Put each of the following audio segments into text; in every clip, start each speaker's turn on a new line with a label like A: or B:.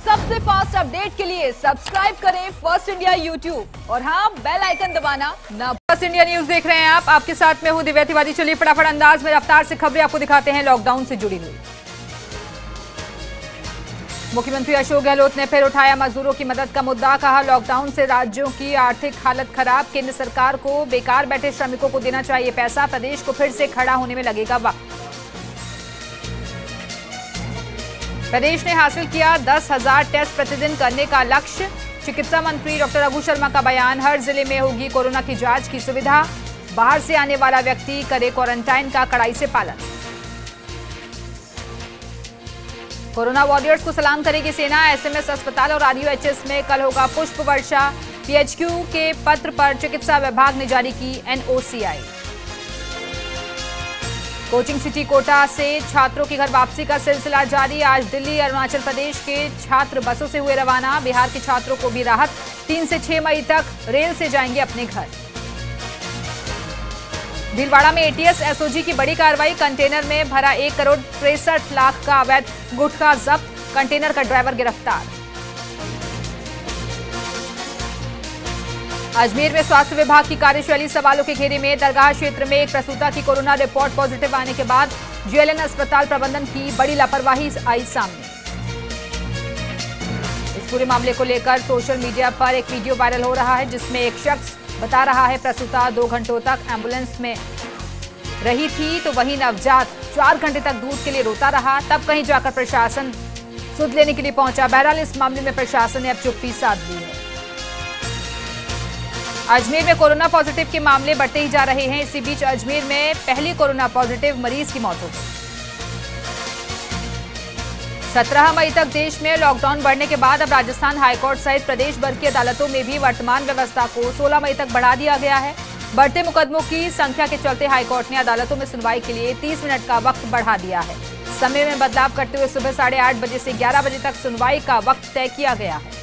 A: सबसे fast update के लिए सब्सक्राइब करें फर्स्ट इंडिया यूट्यूब और हाँ, बेल आइकन दबाना ना।
B: फर्स्ट इंडिया न्यूज देख रहे हैं आप, आपके साथ में हूं दिव्या तिवारी। चलिए फटाफट अंदाज में रफ्तार से खबरें आपको दिखाते हैं लॉकडाउन से जुड़ी हुई। मुख्यमंत्री अशोक गहलोत ने फिर उठाया मजदूरों की मदद का मुद्दा। कहा, लॉकडाउन से राज्यों की आर्थिक हालत खराब, केंद्र सरकार को बेकार बैठे श्रमिकों को देना चाहिए पैसा, प्रदेश को फिर से खड़ा होने में लगेगा वक्त। प्रदेश ने हासिल किया 10,000 टेस्ट प्रतिदिन करने का लक्ष्य। चिकित्सा मंत्री डॉक्टर रघु शर्मा का बयान, हर जिले में होगी कोरोना की जांच की सुविधा, बाहर से आने वाला व्यक्ति करे क्वारंटाइन का कड़ाई से पालन। कोरोना वॉरियर्स को सलाम करेगी सेना, एसएमएस अस्पताल और आरयूएचएस में कल होगा पुष्प वर्षा। पीएचक्यू के पत्र पर चिकित्सा विभाग ने जारी की एनओसीआई। कोचिंग सिटी कोटा से छात्रों की घर वापसी का सिलसिला जारी। आज दिल्ली अरुणाचल प्रदेश के छात्र बसों से हुए रवाना। बिहार के छात्रों को भी राहत, 3 से 6 मई तक रेल से जाएंगे अपने घर। भीलवाड़ा में एटीएस एसओजी की बड़ी कार्रवाई, कंटेनर में भरा 1 करोड़ 63 लाख का अवैध गुटखा जब्त, कंटेनर का ड्राइवर गिरफ्तार। अजमेर में स्वास्थ्य विभाग की कार्यशैली सवालों के घेरे में, दरगाह क्षेत्र में एक प्रसूता की कोरोना रिपोर्ट पॉजिटिव आने के बाद जीएलएन अस्पताल प्रबंधन की बड़ी लापरवाही आई सामने। इस पूरे मामले को लेकर सोशल मीडिया पर एक वीडियो वायरल हो रहा है, जिसमें एक शख्स बता रहा है प्रसूता 2 घंटों तक एम्बुलेंस में रही थी, तो वहीं नवजात 4 घंटे तक दूध के लिए रोता रहा। तब कहीं जाकर प्रशासन सुध लेने के लिए पहुंचा। बहरहाल इस मामले में प्रशासन ने अब चुप्पी साध ली है। अजमेर में कोरोना पॉजिटिव के मामले बढ़ते ही जा रहे हैं। इसी बीच अजमेर में पहली कोरोना पॉजिटिव मरीज की मौत हो गई। 17 मई तक देश में लॉकडाउन बढ़ने के बाद अब राजस्थान हाईकोर्ट सहित प्रदेश भर की अदालतों में भी वर्तमान व्यवस्था को 16 मई तक बढ़ा दिया गया है। बढ़ते मुकदमों की संख्या के चलते हाईकोर्ट ने अदालतों में सुनवाई के लिए 30 मिनट का वक्त बढ़ा दिया है। समय में बदलाव करते हुए सुबह 8:30 बजे से 11 बजे तक सुनवाई का वक्त तय किया गया है।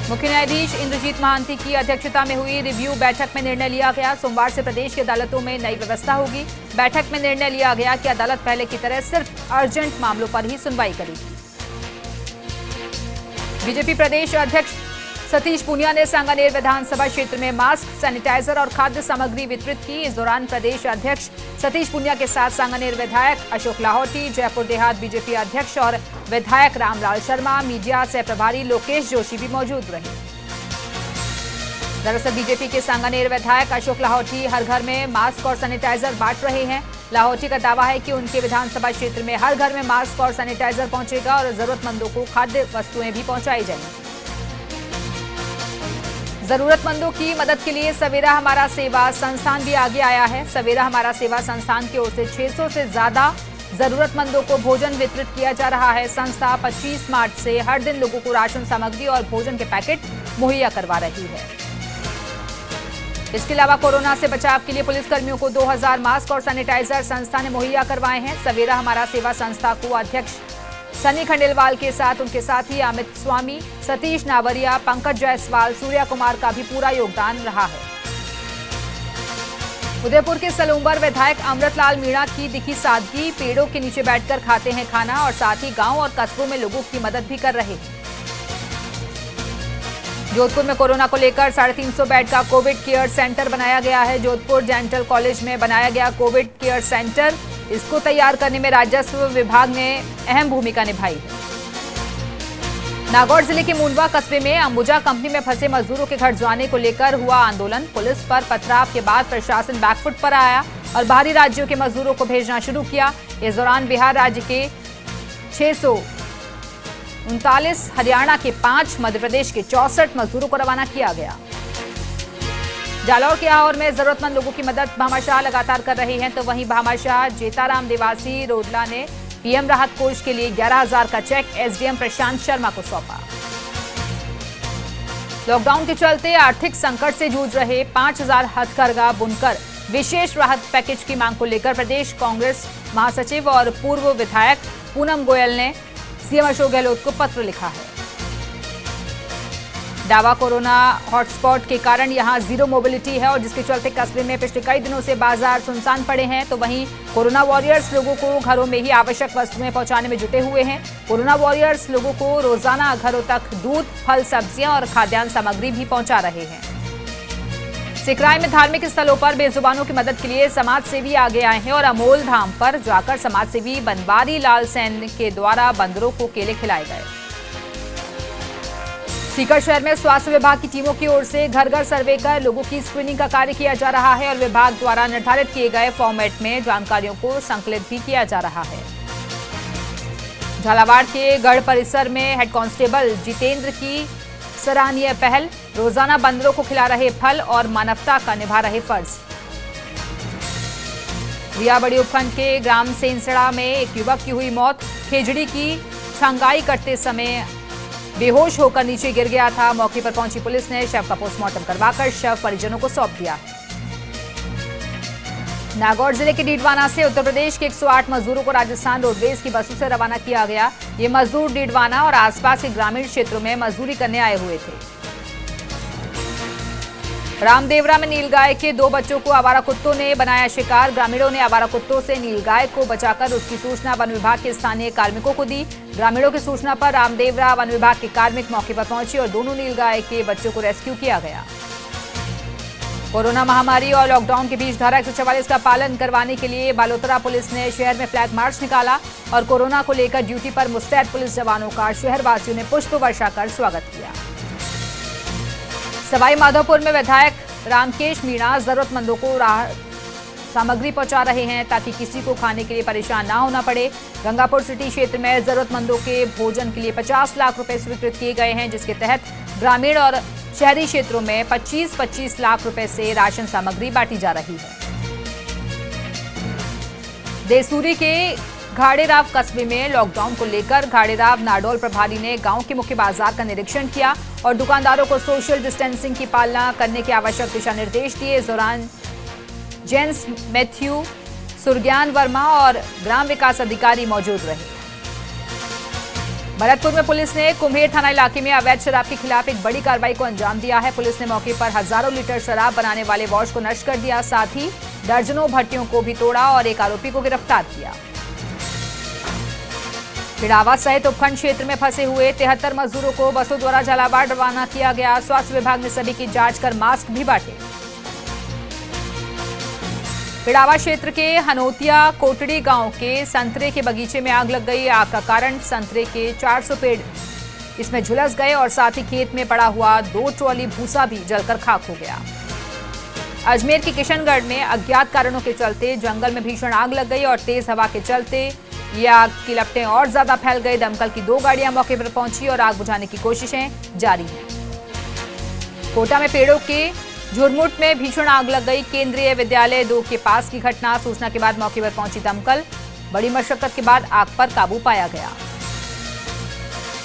B: मुख्य न्यायाधीश इंद्रजीत महांती की अध्यक्षता में हुई रिव्यू बैठक में निर्णय लिया गया, सोमवार से प्रदेश की अदालतों में नई व्यवस्था होगी। बैठक में निर्णय लिया गया कि अदालत पहले की तरह सिर्फ अर्जेंट मामलों पर ही सुनवाई करेगी। बीजेपी प्रदेश अध्यक्ष सतीश पूनिया ने सांगानेर विधानसभा क्षेत्र में मास्क, सैनिटाइजर और खाद्य सामग्री वितरित की। इस दौरान प्रदेश अध्यक्ष सतीश पूनिया के साथ सांगानेर विधायक अशोक लाहौटी, जयपुर देहात बीजेपी अध्यक्ष और विधायक रामलाल शर्मा, मीडिया सह प्रभारी लोकेश जोशी भी मौजूद रहे। दरअसल बीजेपी के सांगानेर विधायक अशोक लाहौटी हर घर में मास्क और सैनिटाइजर बांट रहे हैं। लाहौटी का दावा है कि उनके विधानसभा क्षेत्र में हर घर में मास्क और सैनिटाइजर पहुंचेगा और जरूरतमंदों को खाद्य वस्तुएं भी पहुंचाई जाएंगी। जरूरतमंदों की मदद के लिए सवेरा हमारा सेवा संस्थान भी आगे आया है। सवेरा हमारा सेवा संस्थान की ओर से 600 से ज्यादा जरूरतमंदों को भोजन वितरित किया जा रहा है। संस्था 25 मार्च से हर दिन लोगों को राशन सामग्री और भोजन के पैकेट मुहैया करवा रही है। इसके अलावा कोरोना से बचाव के लिए पुलिसकर्मियों को 2000 मास्क और सैनिटाइजर संस्था ने मुहैया करवाए हैं। सवेरा हमारा सेवा संस्था को अध्यक्ष सनी खंडेलवाल के साथ उनके साथी अमित स्वामी, सतीश नावरिया, पंकज जायसवाल, सूर्या कुमार का भी पूरा योगदान रहा है। उदयपुर के सलूंबर विधायक अमृतलाल मीणा की दिखी सादगी, पेड़ों के नीचे बैठकर खाते हैं खाना और साथ ही गांव और कस्बों में लोगों की मदद भी कर रहे हैं। जोधपुर में कोरोना को लेकर 350 बेड का कोविड केयर सेंटर बनाया गया है। जोधपुर डेंटल कॉलेज में बनाया गया कोविड केयर सेंटर, इसको तैयार करने में राजस्व विभाग ने अहम भूमिका निभाई है। नागौर जिले के मुंडवा कस्बे में अंबुजा कंपनी में फंसे मजदूरों के घर जाने को लेकर हुआ आंदोलन। पुलिस पर पथराव के बाद प्रशासन बैकफुट पर आया और बाहरी राज्यों के मजदूरों को भेजना शुरू किया। इस दौरान बिहार राज्य के 639, हरियाणा के 5, मध्य प्रदेश के 64 मजदूरों को रवाना किया गया। जालौर के आहोर में जरूरतमंद लोगों की मदद भामाशाह लगातार कर रहे हैं, तो वहीं भामाशाह जेताराम निवासी रोडला ने पीएम राहत कोष के लिए 11,000 का चेक एसडीएम प्रशांत शर्मा को सौंपा। लॉकडाउन के चलते आर्थिक संकट से जूझ रहे 5,000 हथकरघा बुनकर विशेष राहत पैकेज की मांग को लेकर प्रदेश कांग्रेस महासचिव और पूर्व विधायक पूनम गोयल ने सीएम अशोक गहलोत को पत्र लिखा है। डावा कोरोना हॉटस्पॉट के कारण यहां जीरो मोबिलिटी है और जिसके चलते कस्बे में पिछले कई दिनों से बाजार सुनसान पड़े हैं। तो वहीं कोरोना वॉरियर्स लोगों को घरों में ही आवश्यक वस्तुएं पहुंचाने में जुटे हुए हैं। कोरोना वॉरियर्स लोगों को रोजाना घरों तक दूध, फल, सब्जियां और खाद्यान्न सामग्री भी पहुंचा रहे हैं। सिकराय में धार्मिक स्थलों पर बेजुबानों की मदद के लिए समाज सेवी आगे आए हैं और अमोल धाम पर जाकर समाज सेवी बनवारी लाल सैन के द्वारा बंदरों को केले खिलाए गए। सीकर शहर में स्वास्थ्य विभाग की टीमों की ओर से घर घर सर्वे कर लोगों की स्क्रीनिंग का कार्य किया जा रहा है और विभाग द्वारा निर्धारित किए गए फॉर्मेट में जानकारियों को संकलित भी किया जा रहा है। झालावाड़ के गढ़ परिसर में हेड कांस्टेबल जितेंद्र की सराहनीय पहल, रोजाना बंदरों को खिला रहे फल और मानवता का निभा रहे फर्ज। रियाबड़ी उपखंड के ग्राम सेंसड़ा में एक युवक की हुई मौत, खेजड़ी की छंगाई करते समय बेहोश होकर नीचे गिर गया था। मौके पर पहुंची पुलिस ने शव का पोस्टमार्टम करवाकर शव परिजनों को सौंप दिया। नागौर जिले के डीडवाना से उत्तर प्रदेश के 108 मजदूरों को राजस्थान रोडवेज की बसों से रवाना किया गया। ये मजदूर डीडवाना और आसपास के ग्रामीण क्षेत्रों में मजदूरी करने आए हुए थे। रामदेवरा में नीलगाय के 2 बच्चों को आवारा कुत्तों ने बनाया शिकार। ग्रामीणों ने आवारा कुत्तों से नीलगाय को बचाकर उसकी सूचना वन विभाग के स्थानीय कार्मिकों को दी। ग्रामीणों की सूचना पर रामदेवरा वन विभाग के कार्मिक मौके पर पहुंचे और दोनों नीलगाय के बच्चों को रेस्क्यू किया गया। कोरोना महामारी और लॉकडाउन के बीच धारा 144 का पालन करवाने के लिए बालोतरा पुलिस ने शहर में फ्लैग मार्च निकाला और कोरोना को लेकर ड्यूटी पर मुस्तैद पुलिस जवानों का शहरवासियों ने पुष्प वर्षा कर स्वागत किया। सवाई माधोपुर में विधायक रामकेश मीणा जरूरतमंदों को सामग्री पहुंचा रहे हैं ताकि किसी को खाने के लिए परेशान ना होना पड़े। गंगापुर सिटी क्षेत्र में जरूरतमंदों के भोजन के लिए 50 लाख रुपए स्वीकृत किए गए हैं, जिसके तहत ग्रामीण और शहरी क्षेत्रों में 25-25 लाख रुपए से राशन सामग्री बांटी जा रही है। देसूरी के घाड़ेराव कस्बे में लॉकडाउन को लेकर घाड़ेराव नाडोल प्रभारी ने गांव के मुख्य बाजार का निरीक्षण किया और दुकानदारों को सोशल डिस्टेंसिंग की पालना करने के आवश्यक दिशा निर्देश दिए। इस दौरान जेम्स मैथ्यू, सुरज्ञान वर्मा और ग्राम विकास अधिकारी मौजूद रहे। भरतपुर में पुलिस ने कुम्हेर थाना इलाके में अवैध शराब के खिलाफ एक बड़ी कार्रवाई को अंजाम दिया है। पुलिस ने मौके पर हजारों लीटर शराब बनाने वाले वॉश को नष्ट कर दिया, साथ ही दर्जनों भट्टियों को भी तोड़ा और एक आरोपी को गिरफ्तार किया। पिड़ावा सहित उपखंड क्षेत्र में फंसे हुए 73 मजदूरों को बसों द्वारा झालावाड़ रवाना किया गया। स्वास्थ्य विभाग ने सभी की जांच कर मास्क भी बांटे। पिड़ावा क्षेत्र के हनोतिया कोटड़ी गांव के संतरे के बगीचे में आग लग गई। आग का कारण संतरे के 400 पेड़ इसमें झुलस गए और साथ ही खेत में पड़ा हुआ 2 ट्रॉली भूसा भी जलकर खाक हो गया। अजमेर के किशनगढ़ में अज्ञात कारणों के चलते जंगल में भीषण आग लग गई और तेज हवा के चलते ये आग की लपटें और ज्यादा फैल गई। दमकल की 2 गाड़ियां मौके पर पहुंची और आग बुझाने की कोशिशें जारी हैं। कोटा में पेड़ों के झुरमुट में भीषण आग लग गई। केंद्रीय विद्यालय 2 के पास की घटना। सूचना के बाद मौके पर पहुंची दमकल। बड़ी मशक्कत के बाद आग पर काबू पाया गया।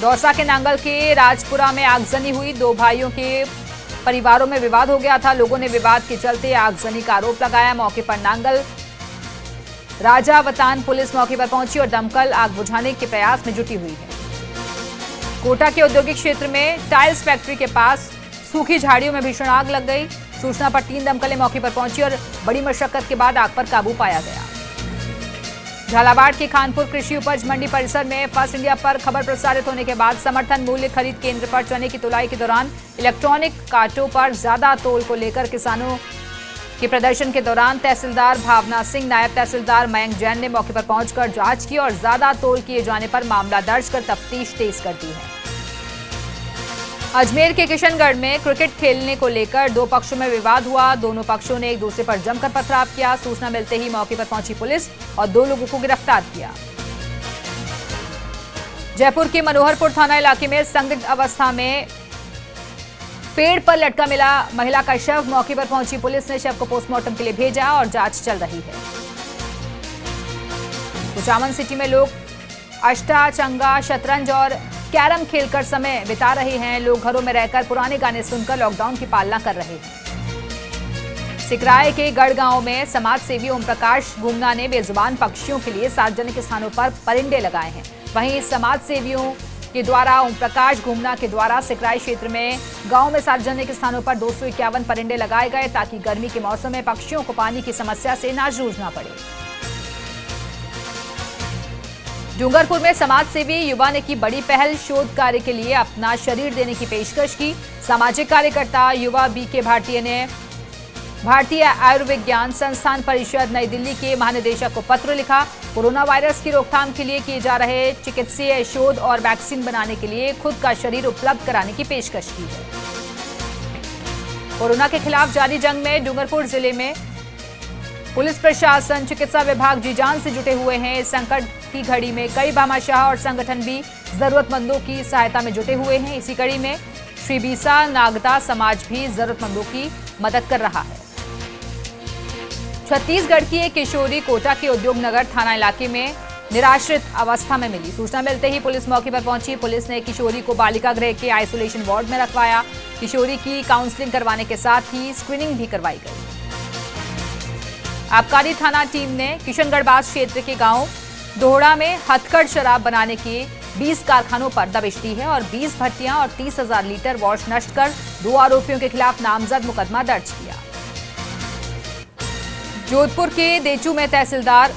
B: दौसा के नांगल के राजपुरा में आगजनी हुई। 2 भाइयों के परिवारों में विवाद हो गया था। लोगों ने विवाद के चलते आगजनी का आरोप लगाया। मौके पर नांगल राजावतान पुलिस मौके पर पहुंची और दमकल आग बुझाने के प्रयास में जुटी हुई है। कोटा के औद्योगिक क्षेत्र में टाइल्स फैक्ट्री के पास सूखी झाड़ियों में भीषण आग लग गई। सूचना पर 3 दमकलें मौके पर पहुंची और बड़ी मशक्कत के बाद आग पर काबू पाया गया। झालावाड़ के खानपुर कृषि उपज मंडी परिसर में फर्स्ट इंडिया पर खबर प्रसारित होने के बाद समर्थन मूल्य खरीद केंद्र पर चने की तुलाई के दौरान इलेक्ट्रॉनिक कांटों पर ज्यादा तोल को लेकर किसानों के प्रदर्शन के दौरान तहसीलदार भावना सिंह, नायब तहसीलदार मयंक जैन ने मौके पर पहुंचकर जांच की और ज्यादा तोल किए जाने पर मामला दर्ज कर तफ्तीश तेज कर दी है। अजमेर के किशनगढ़ में क्रिकेट खेलने को लेकर 2 पक्षों में विवाद हुआ। दोनों पक्षों ने एक दूसरे पर जमकर पथराव किया। सूचना मिलते ही मौके पर पहुंची पुलिस और 2 लोगों को गिरफ्तार किया। जयपुर के मनोहरपुर थाना इलाके में संदिग्ध अवस्था में पेड़ पर लटका मिला महिला का शव। मौके पर पहुंची पुलिस ने शव को पोस्टमार्टम के लिए भेजा और जांच चल रही है। कुचामन सिटी में लोग अष्टाचंगा, शतरंज और कैरम खेलकर समय बिता रहे हैं। लोग घरों में रहकर पुराने गाने सुनकर लॉकडाउन की पालना कर रहे हैं। सिकराय के गढ़ गांव में समाज सेवी ओम प्रकाश गुंगा ने बेजुबान पक्षियों के लिए सार्वजनिक स्थानों पर परिंदे लगाए हैं। वहीं समाज सेवियों के द्वारा ओम प्रकाश घुमना के द्वारा सिकराई क्षेत्र में गांव में सार्वजनिक स्थानों पर 251 परिंदे लगाए गए ताकि गर्मी के मौसम में पक्षियों को पानी की समस्या से ना जूझना पड़े। डूंगरपुर में समाजसेवी युवा ने की बड़ी पहल, शोध कार्य के लिए अपना शरीर देने की पेशकश की। सामाजिक कार्यकर्ता युवा बीके भाटिया ने भारतीय आयुर्विज्ञान संस्थान परिषद नई दिल्ली के महानिदेशक को पत्र लिखा। कोरोना वायरस की रोकथाम के लिए किए जा रहे चिकित्सीय शोध और वैक्सीन बनाने के लिए खुद का शरीर उपलब्ध कराने की पेशकश की है। कोरोना के खिलाफ जारी जंग में डूंगरपुर जिले में पुलिस प्रशासन, चिकित्सा विभाग जी जान से जुटे हुए हैं। इस संकट की घड़ी में कई भामाशाह और संगठन भी जरूरतमंदों की सहायता में जुटे हुए हैं। इसी कड़ी में श्री बीसा नागदा समाज भी जरूरतमंदों की मदद कर रहा है। छत्तीसगढ़ की एक किशोरी कोटा के उद्योग नगर थाना इलाके में निराश्रित अवस्था में मिली। सूचना मिलते ही पुलिस मौके पर पहुंची। पुलिस ने किशोरी को बालिका गृह के आइसोलेशन वार्ड में रखवाया। किशोरी की काउंसलिंग करवाने के साथ ही स्क्रीनिंग भी करवाई गई। आबकारी थाना टीम ने किशनगढ़बास क्षेत्र के गांव दोहड़ा में हथकढ़ शराब बनाने के 20 कारखानों पर दबिश दी है और 20 भट्टियां और 30,000 लीटर वॉश नष्ट कर 2 आरोपियों के खिलाफ नामजद मुकदमा दर्ज किया। जोधपुर के देचू में तहसीलदार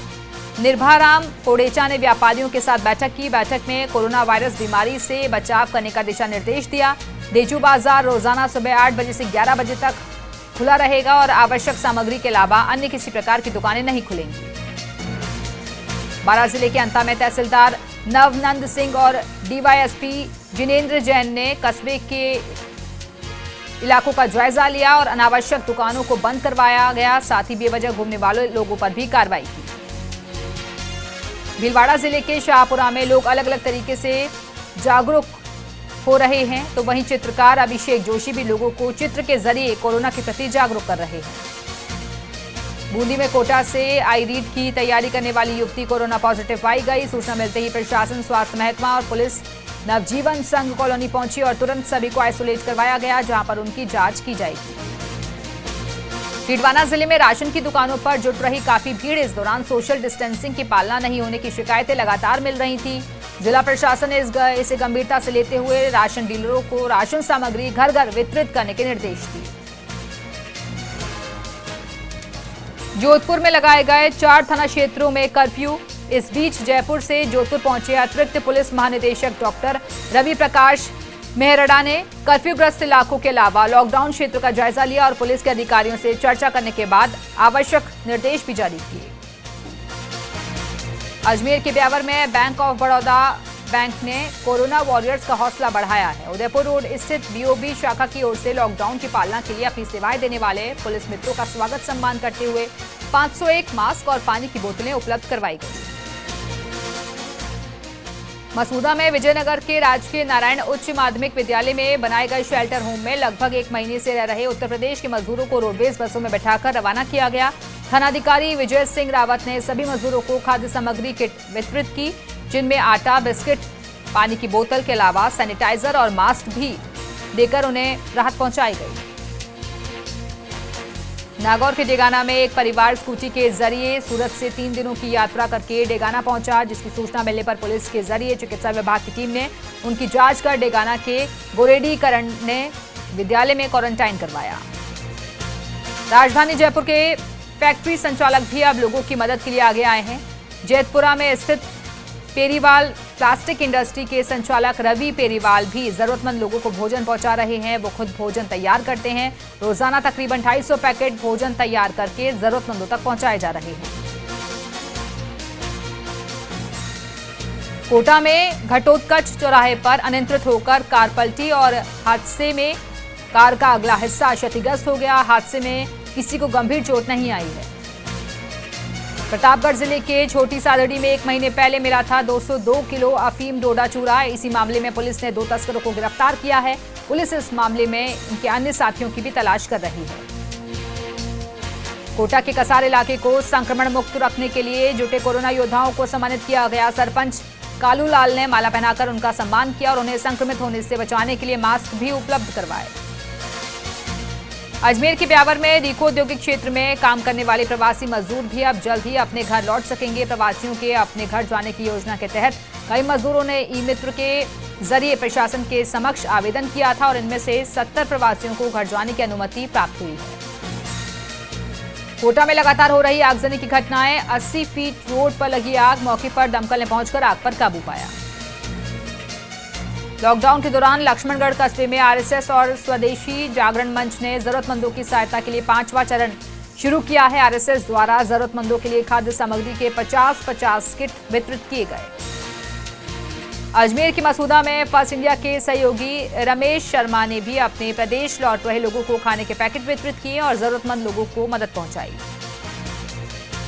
B: निर्भाराम कोडेचा ने व्यापारियों के साथ बैठक की। बैठक में कोरोना वायरस बीमारी से बचाव करने का दिशा निर्देश दिया। देचू बाजार रोजाना सुबह 8 बजे से 11 बजे तक खुला रहेगा और आवश्यक सामग्री के अलावा अन्य किसी प्रकार की दुकानें नहीं खुलेंगी। बारां जिले के अंता में तहसीलदार नवनंद सिंह और डीवाईएसपी जिनेंद्र जैन ने कस्बे के इलाकों का जायजा लिया और अनावश्यक दुकानों को बंद करवाया गया। साथ ही बेवजह घूमने वाले लोगों पर भी कार्रवाई की। भीलवाड़ा जिले के शाहपुरा में लोग अलग अलग तरीके से जागरूक हो रहे हैं, तो वहीं चित्रकार अभिषेक जोशी भी लोगों को चित्र के जरिए कोरोना के प्रति जागरूक कर रहे हैं। बूंदी में कोटा से आई रीड की तैयारी करने वाली युवती कोरोना पॉजिटिव पाई गई। सूचना मिलते ही प्रशासन, स्वास्थ्य महकमा और पुलिस नवजीवन संघ कॉलोनी पहुंची और तुरंत सभी को आइसोलेट करवाया गया, जहां पर उनकी जांच की जाएगी। टिडवाना जिले में राशन की दुकानों पर जुट रही काफी भीड़। इस दौरान सोशल डिस्टेंसिंग की पालना नहीं होने की शिकायतें लगातार मिल रही थी। जिला प्रशासन ने इसे गंभीरता से लेते हुए राशन डीलरों को राशन सामग्री घर घर वितरित करने के निर्देश दिए। जोधपुर में लगाए गए 4 थाना क्षेत्रों में कर्फ्यू। इस बीच जयपुर से जोधपुर पहुंचे अतिरिक्त पुलिस महानिदेशक डॉक्टर रवि प्रकाश मेहरड़ा ने कर्फ्यूग्रस्त इलाकों के अलावा लॉकडाउन क्षेत्र का जायजा लिया और पुलिस के अधिकारियों से चर्चा करने के बाद आवश्यक निर्देश भी जारी किए। अजमेर के ब्यावर में बैंक ऑफ बड़ौदा बैंक ने कोरोना वॉरियर्स का हौसला बढ़ाया है। उदयपुर रोड स्थित बीओबी शाखा की ओर से लॉकडाउन की पालना के लिए अपनी सेवाएं देने वाले पुलिस मित्रों का स्वागत सम्मान करते हुए 501 मास्क और पानी की बोतलें उपलब्ध करवाई गई। मसूदा में विजयनगर के राजकीय नारायण उच्च माध्यमिक विद्यालय में बनाए गए शेल्टर होम में लगभग 1 महीने से रह रहे उत्तर प्रदेश के मजदूरों को रोडवेज बसों में बैठाकर रवाना किया गया। थानाधिकारी विजय सिंह रावत ने सभी मजदूरों को खाद्य सामग्री किट वितरित की, जिनमें आटा, बिस्किट, पानी की बोतल के अलावा सैनिटाइजर और मास्क भी देकर उन्हें राहत पहुंचाई गई। नागौर के डेगाना में एक परिवार स्कूटी के जरिए सूरत से 3 दिनों की यात्रा करके डेगाना पहुंचा, जिसकी सूचना मिलने पर पुलिस के जरिए चिकित्सा विभाग की टीम ने उनकी जांच कर डेगाना के गोरेडी करण्य विद्यालय में क्वारंटाइन करवाया। राजधानी जयपुर के फैक्ट्री संचालक भी अब लोगों की मदद के लिए आगे आए हैं। जैतपुरा में स्थित पेरीवाल प्लास्टिक इंडस्ट्री के संचालक रवि पेरीवाल भी जरूरतमंद लोगों को भोजन पहुंचा रहे हैं। वो खुद भोजन तैयार करते हैं। रोजाना तकरीबन 250 पैकेट भोजन तैयार करके जरूरतमंदों तक पहुंचाए जा रहे हैं। कोटा में घटोत्कच चौराहे पर अनियंत्रित होकर कार पलटी और हादसे में कार का अगला हिस्सा क्षतिग्रस्त हो गया। हादसे में किसी को गंभीर चोट नहीं आई है। प्रतापगढ़ जिले के छोटी सादड़ी में 1 महीने पहले मिला था 202 किलो अफीम डोडा चूरा। इसी मामले में पुलिस ने 2 तस्करों को गिरफ्तार किया है। पुलिस इस मामले में इनके अन्य साथियों की भी तलाश कर रही है। कोटा के कसार इलाके को संक्रमण मुक्त रखने के लिए जुटे कोरोना योद्धाओं को सम्मानित किया गया। सरपंच कालू लाल ने माला पहनाकर उनका सम्मान किया और उन्हें संक्रमित होने से बचाने के लिए मास्क भी उपलब्ध करवाए। अजमेर के ब्यावर में रीको औद्योगिक क्षेत्र में काम करने वाले प्रवासी मजदूर भी अब जल्द ही अपने घर लौट सकेंगे। प्रवासियों के अपने घर जाने की योजना के तहत कई मजदूरों ने ई मित्र के जरिए प्रशासन के समक्ष आवेदन किया था और इनमें से 70 प्रवासियों को घर जाने की अनुमति प्राप्त हुई है। कोटा में लगातार हो रही आगजनी की घटनाएं। 80 फीट रोड पर लगी आग, मौके पर दमकल ने पहुंचकर आग पर काबू पाया। लॉकडाउन के दौरान लक्ष्मणगढ़ कस्बे में आरएसएस और स्वदेशी जागरण मंच ने जरूरतमंदों की सहायता के लिए 5वां चरण शुरू किया है। आरएसएस द्वारा जरूरतमंदों के लिए खाद्य सामग्री के 50-50 किट वितरित किए गए। अजमेर की मसूदा में फर्स्ट इंडिया के सहयोगी रमेश शर्मा ने भी अपने प्रदेश लौट रहे लोगों को खाने के पैकेट वितरित किए और जरूरतमंद लोगों को मदद पहुंचाई।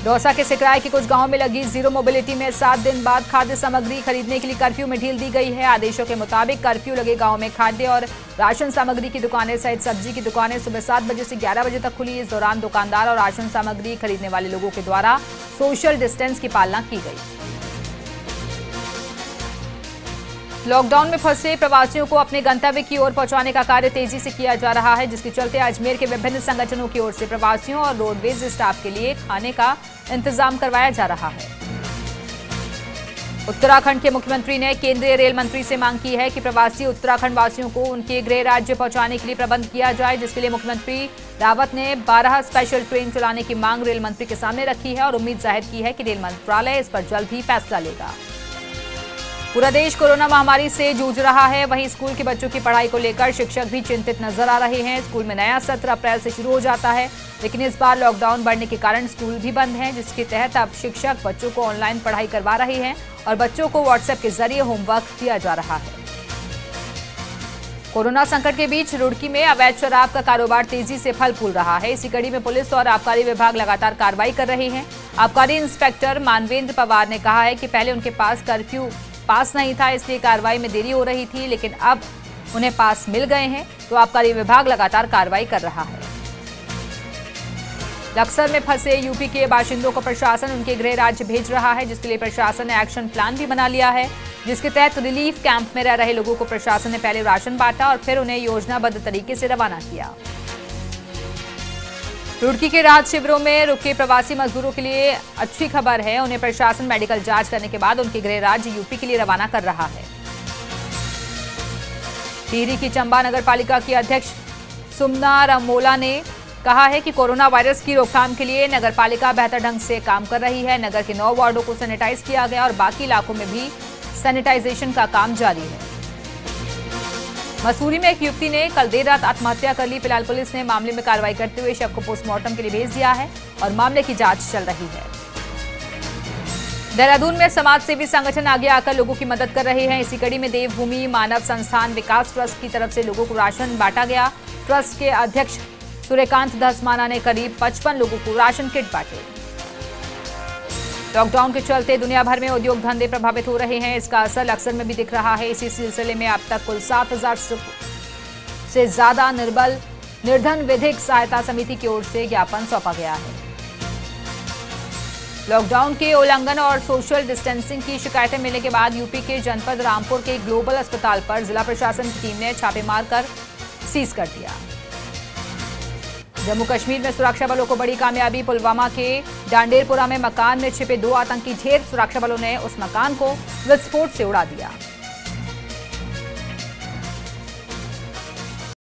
B: दौसा के सिकराय के कुछ गांवों में लगी जीरो मोबिलिटी में 7 दिन बाद खाद्य सामग्री खरीदने के लिए कर्फ्यू में ढील दी गई है। आदेशों के मुताबिक कर्फ्यू लगे गांव में खाद्य और राशन सामग्री की दुकानें सहित सब्जी की दुकानें सुबह 7 बजे से 11 बजे तक खुली। इस दौरान दुकानदार और राशन सामग्री खरीदने वाले लोगों के द्वारा सोशल डिस्टेंस की पालना की गई। लॉकडाउन में फंसे प्रवासियों को अपने गंतव्य की ओर पहुंचाने का कार्य तेजी से किया जा रहा है, जिसके चलते अजमेर के विभिन्न संगठनों की ओर से प्रवासियों और रोडवेज स्टाफ के लिए खाने का इंतजाम करवाया जा रहा है। उत्तराखंड के मुख्यमंत्री ने केंद्रीय रेल मंत्री से मांग की है कि प्रवासी उत्तराखंड वासियों को उनके गृह राज्य पहुंचाने के लिए प्रबंध किया जाए, जिसके लिए मुख्यमंत्री रावत ने 12 स्पेशल ट्रेन चलाने की मांग रेल मंत्री के सामने रखी है और उम्मीद जाहिर की है कि रेल मंत्रालय इस पर जल्द ही फैसला लेगा। पूरा देश कोरोना महामारी से जूझ रहा है, वहीं स्कूल के बच्चों की पढ़ाई को लेकर शिक्षक भी चिंतित नजर आ रहे हैं। स्कूल में नया सत्र अप्रैल से शुरू हो जाता है, लेकिन इस बार लॉकडाउन बढ़ने के कारण स्कूल भी बंद हैं, जिसके तहत अब शिक्षक बच्चों को ऑनलाइन पढ़ाई करवा रहे हैं और बच्चों को व्हाट्सएप के जरिए होमवर्क दिया जा रहा है। कोरोना संकट के बीच रुड़की में अवैध शराब का कारोबार तेजी से फल फूल रहा है। इसी कड़ी में पुलिस और आबकारी विभाग लगातार कार्रवाई कर रहे हैं। आबकारी इंस्पेक्टर मानवेंद्र पवार ने कहा है कि पहले उनके पास कर्फ्यू पास नहीं था, इसलिए कार्रवाई में देरी हो रही थी, लेकिन अब उन्हें पास मिल गए हैं, तो आबकारी विभाग लगातार कार्रवाई कर रहा है। लक्सर में फंसे यूपी के बाशिंदों को प्रशासन उनके गृह राज्य भेज रहा है, जिसके लिए प्रशासन ने एक्शन प्लान भी बना लिया है, जिसके तहत रिलीफ कैंप में रह रहे लोगों को प्रशासन ने पहले राशन बांटा और फिर उन्हें योजनाबद्ध तरीके से रवाना किया। रुड़की के राहत शिविरों में रुके प्रवासी मजदूरों के लिए अच्छी खबर है, उन्हें प्रशासन मेडिकल जांच करने के बाद उनके गृह राज्य यूपी के लिए रवाना कर रहा है। टिहरी की चंबा नगर पालिका की अध्यक्ष सुमना रमोला ने कहा है कि कोरोना वायरस की रोकथाम के लिए नगर पालिका बेहतर ढंग से काम कर रही है। नगर के 9 वार्डों को सैनिटाइज किया गया और बाकी इलाकों में भी सैनिटाइजेशन का काम जारी है। मसूरी में एक युवती ने कल देर रात आत्महत्या कर ली। फिलहाल पुलिस ने मामले में कार्रवाई करते हुए शव को पोस्टमार्टम के लिए भेज दिया है और मामले की जांच चल रही है। देहरादून में समाज सेवी संगठन आगे आकर लोगों की मदद कर रहे हैं। इसी कड़ी में देवभूमि मानव संस्थान विकास ट्रस्ट की तरफ से लोगों को राशन बांटा गया। ट्रस्ट के अध्यक्ष सूर्यकांत धसमाना ने करीब 55 लोगों को राशन किट बांटे। लॉकडाउन के चलते दुनिया भर में उद्योग धंधे प्रभावित हो रहे हैं, इसका असर लक्सर में भी दिख रहा है। इसी सिलसिले में अब तक कुल 7000 से ज्यादा निर्धन विधिक सहायता समिति की ओर से ज्ञापन सौंपा गया है। लॉकडाउन के उल्लंघन और सोशल डिस्टेंसिंग की शिकायतें मिलने के बाद यूपी के जनपद रामपुर के ग्लोबल अस्पताल पर जिला प्रशासन की टीम ने छापे मारकर सीज कर दिया। जम्मू कश्मीर में सुरक्षा बलों को बड़ी कामयाबी। पुलवामा के डांडेरपुरा में मकान में छिपे 2 आतंकी ढेर सुरक्षा बलों ने उस मकान को विस्फोट से उड़ा दिया।